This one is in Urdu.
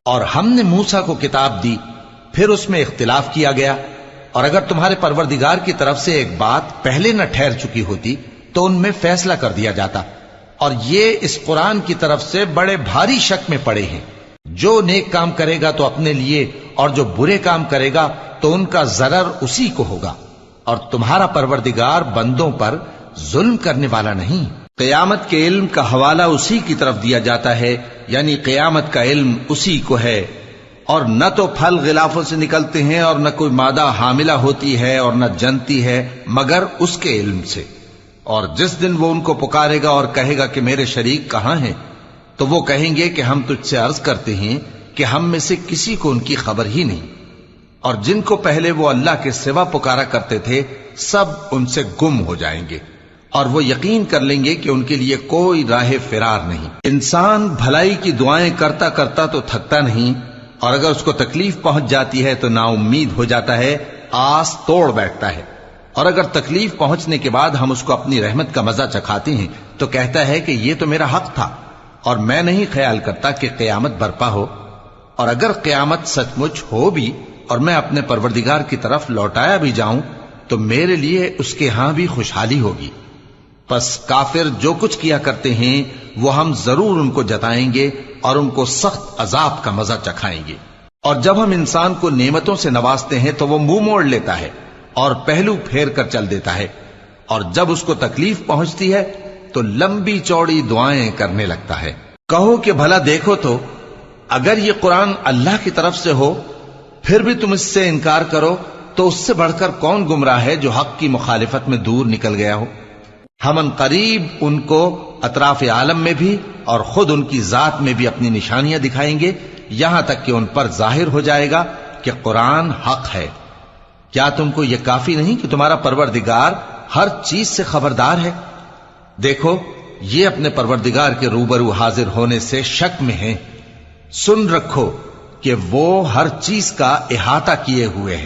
اور ہم نے موسیٰ کو کتاب دی، پھر اس میں اختلاف کیا گیا، اور اگر تمہارے پروردگار کی طرف سے ایک بات پہلے نہ ٹھہر چکی ہوتی تو ان میں فیصلہ کر دیا جاتا، اور یہ اس قرآن کی طرف سے بڑے بھاری شک میں پڑے ہیں۔ جو نیک کام کرے گا تو اپنے لیے، اور جو برے کام کرے گا تو ان کا ضرر اسی کو ہوگا، اور تمہارا پروردگار بندوں پر ظلم کرنے والا نہیں۔ قیامت کے علم کا حوالہ اسی کی طرف دیا جاتا ہے، یعنی قیامت کا علم اسی کو ہے، اور نہ تو پھل غلافوں سے نکلتے ہیں اور نہ کوئی مادہ حاملہ ہوتی ہے اور نہ جنتی ہے مگر اس کے علم سے۔ اور جس دن وہ ان کو پکارے گا اور کہے گا کہ میرے شریک کہاں ہیں، تو وہ کہیں گے کہ ہم تجھ سے عرض کرتے ہیں کہ ہم میں سے کسی کو ان کی خبر ہی نہیں، اور جن کو پہلے وہ اللہ کے سوا پکارا کرتے تھے سب ان سے گم ہو جائیں گے، اور وہ یقین کر لیں گے کہ ان کے لیے کوئی راہ فرار نہیں۔ انسان بھلائی کی دعائیں کرتا کرتا تو تھکتا نہیں، اور اگر اس کو تکلیف پہنچ جاتی ہے تو نا امید ہو جاتا ہے، آس توڑ بیٹھتا ہے، اور اگر تکلیف پہنچنے کے بعد ہم اس کو اپنی رحمت کا مزہ چکھاتے ہیں تو کہتا ہے کہ یہ تو میرا حق تھا، اور میں نہیں خیال کرتا کہ قیامت برپا ہو۔ اور اگر قیامت سچ مچ ہو بھی اور میں اپنے پروردگار کی طرف لوٹایا بھی جاؤں تو میرے لیے اس کے ہاں بھی خوشحالی ہوگی۔ پس کافر جو کچھ کیا کرتے ہیں وہ ہم ضرور ان کو جتائیں گے اور ان کو سخت عذاب کا مزہ چکھائیں گے۔ اور جب ہم انسان کو نعمتوں سے نوازتے ہیں تو وہ منہ موڑ لیتا ہے اور پہلو پھیر کر چل دیتا ہے، اور جب اس کو تکلیف پہنچتی ہے تو لمبی چوڑی دعائیں کرنے لگتا ہے۔ کہو کہ بھلا دیکھو تو اگر یہ قرآن اللہ کی طرف سے ہو پھر بھی تم اس سے انکار کرو تو اس سے بڑھ کر کون گمراہ ہے جو حق کی مخالفت میں دور نکل گیا ہو۔ ہم ان قریب ان کو اطراف عالم میں بھی اور خود ان کی ذات میں بھی اپنی نشانیاں دکھائیں گے، یہاں تک کہ ان پر ظاہر ہو جائے گا کہ قرآن حق ہے۔ کیا تم کو یہ کافی نہیں کہ تمہارا پروردگار ہر چیز سے خبردار ہے؟ دیکھو یہ اپنے پروردگار کے روبرو حاضر ہونے سے شک میں ہیں، سن رکھو کہ وہ ہر چیز کا احاطہ کیے ہوئے ہے۔